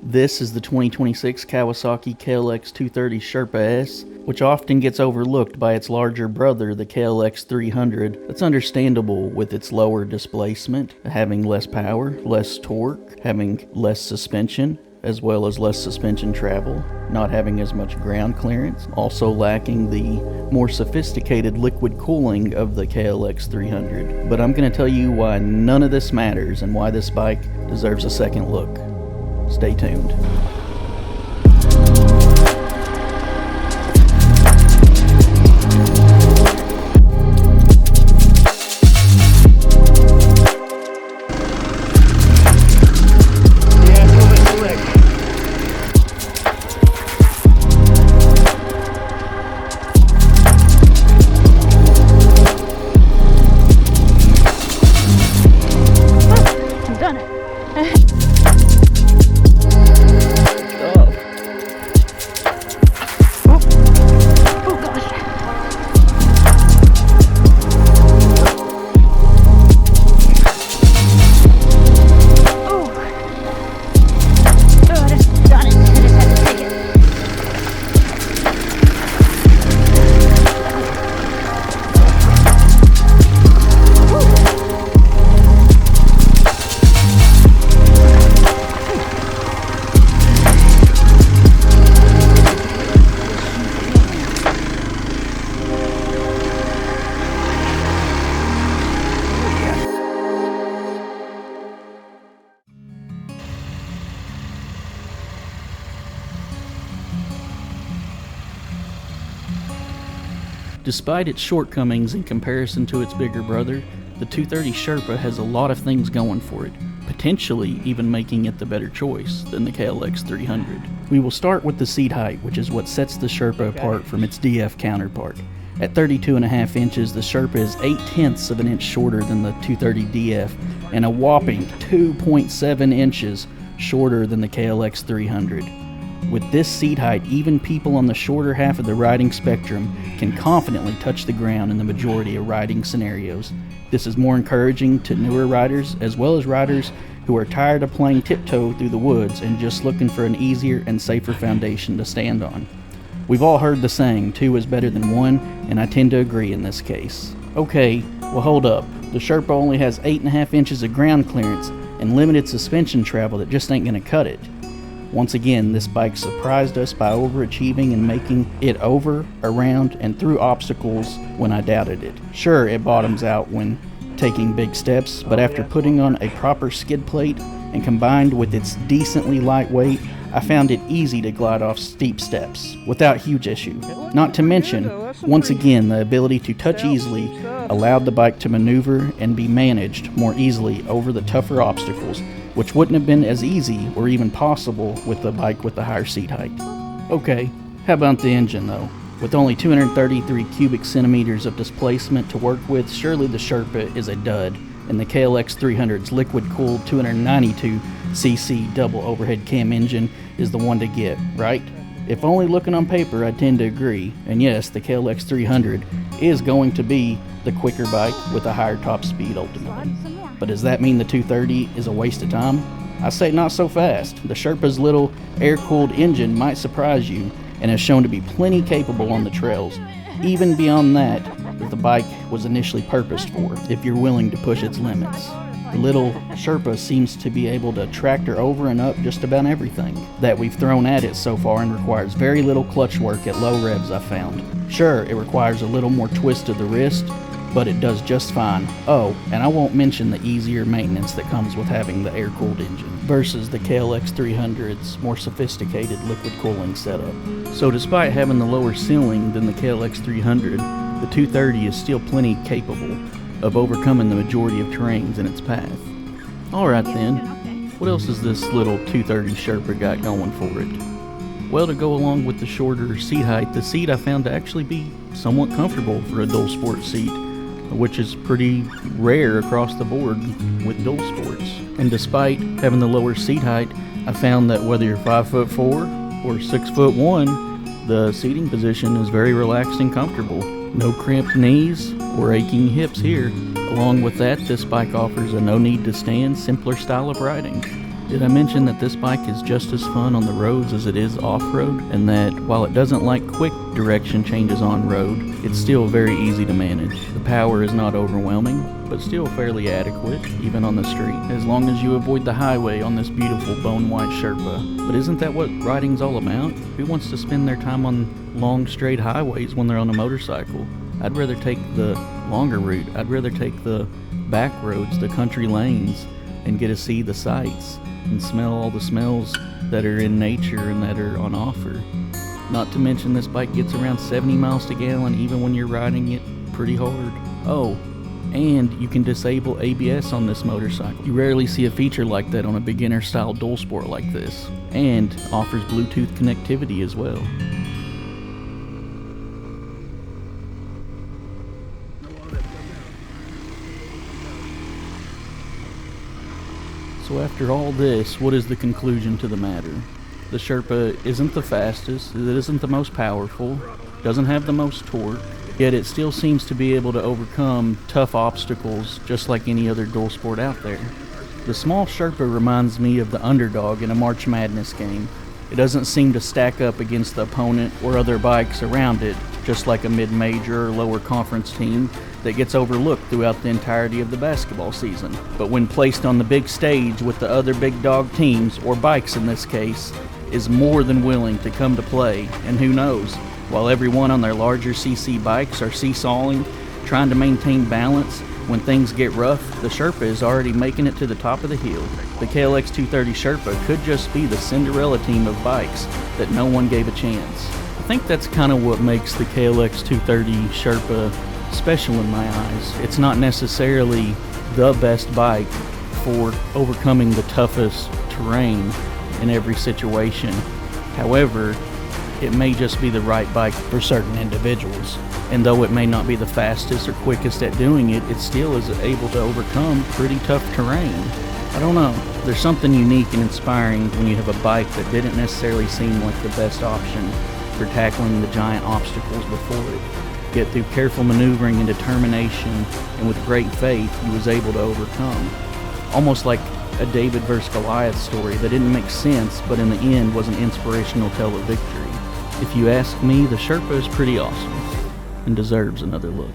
This is the 2026 Kawasaki KLX230 Sherpa S, which often gets overlooked by its larger brother, the KLX300. That's understandable with its lower displacement, having less power, less torque, having less suspension, as well as less suspension travel, not having as much ground clearance, also lacking the more sophisticated liquid cooling of the KLX300. But I'm going to tell you why none of this matters and why this bike deserves a second look. Stay tuned. Despite its shortcomings in comparison to its bigger brother, the 230 Sherpa has a lot of things going for it, potentially even making it the better choice than the KLX300. We will start with the seat height, which is what sets the Sherpa apart from its DF counterpart. At 32.5 inches, the Sherpa is 0.8 of an inch shorter than the 230 DF and a whopping 2.7 inches shorter than the KLX300. With this seat height, even people on the shorter half of the riding spectrum can confidently touch the ground in the majority of riding scenarios. This is more encouraging to newer riders, as well as riders who are tired of playing tiptoe through the woods and just looking for an easier and safer foundation to stand on. We've all heard the saying, 2 is better than 1, and I tend to agree in this case. Okay, well hold up. The Sherpa only has 8.5 inches of ground clearance and limited suspension travel that just ain't gonna cut it. Once again, this bike surprised us by overachieving and making it over, around, and through obstacles when I doubted it. Sure, it bottoms out when taking big steps, but after putting on a proper skid plate and combined with its decently light weight, I found it easy to glide off steep steps without huge issue. Not to mention, once again, the ability to touch easily allowed the bike to maneuver and be managed more easily over the tougher obstacles, which wouldn't have been as easy or even possible with the bike with the higher seat height. Okay, how about the engine though? With only 233 cubic centimeters of displacement to work with, surely the Sherpa is a dud, and the KLX300's liquid-cooled 292cc double overhead cam engine is the one to get, right? If only looking on paper, I tend to agree, and yes, the KLX300 is going to be the quicker bike with a higher top speed ultimately. But does that mean the 230 is a waste of time? I say not so fast. The Sherpa's little air-cooled engine might surprise you and has shown to be plenty capable on the trails, even beyond that the bike was initially purposed for, if you're willing to push its limits. The little Sherpa seems to be able to tractor over and up just about everything that we've thrown at it so far and requires very little clutch work at low revs, I've found. Sure, it requires a little more twist of the wrist, but it does just fine. Oh, and I won't mention the easier maintenance that comes with having the air-cooled engine versus the KLX300's more sophisticated liquid cooling setup. So despite having the lower ceiling than the KLX300, the 230 is still plenty capable of overcoming the majority of terrains in its path. Alright then, what else has this little 230 Sherpa got going for it? Well, to go along with the shorter seat height, the seat I found to actually be somewhat comfortable for a dual sport seat, which is pretty rare across the board with dual sports. And despite having the lower seat height, I found that whether you're 5'4" or 6'1", the seating position is very relaxed and comfortable. No cramped knees or aching hips here. Along with that, this bike offers a no need to stand, simpler style of riding. Did I mention that this bike is just as fun on the roads as it is off-road, and that while it doesn't like quick direction changes on road, it's still very easy to manage. The power is not overwhelming, but still fairly adequate, even on the street, as long as you avoid the highway on this beautiful bone-white Sherpa. But isn't that what riding's all about? Who wants to spend their time on long straight highways when they're on a motorcycle? I'd rather take the longer route. I'd rather take the back roads, the country lanes, and get to see the sights and smell all the smells that are in nature and that are on offer. Not to mention this bike gets around 70 miles to gallon even when you're riding it pretty hard. Oh, and you can disable ABS on this motorcycle. You rarely see a feature like that on a beginner style dual sport like this, and offers Bluetooth connectivity as well. So after all this, what is the conclusion to the matter? The Sherpa isn't the fastest, it isn't the most powerful, doesn't have the most torque, yet it still seems to be able to overcome tough obstacles just like any other dual sport out there. The small Sherpa reminds me of the underdog in a March Madness game. It doesn't seem to stack up against the opponent or other bikes around it, just like a mid-major or lower conference team that gets overlooked throughout the entirety of the basketball season. But when placed on the big stage with the other big dog teams, or bikes in this case, is more than willing to come to play, and who knows, while everyone on their larger CC bikes are seesawing, trying to maintain balance, when things get rough, the Sherpa is already making it to the top of the hill. The KLX230 Sherpa could just be the Cinderella team of bikes that no one gave a chance. I think that's kind of what makes the KLX230 Sherpa special in my eyes. It's not necessarily the best bike for overcoming the toughest terrain in every situation. However, it may just be the right bike for certain individuals. And though it may not be the fastest or quickest at doing it, it still is able to overcome pretty tough terrain. I don't know, there's something unique and inspiring when you have a bike that didn't necessarily seem like the best option for tackling the giant obstacles before it. Yet through careful maneuvering and determination, and with great faith, he was able to overcome. Almost like a David versus Goliath story that didn't make sense, but in the end was an inspirational tale of victory. If you ask me, the Sherpa is pretty awesome and deserves another look.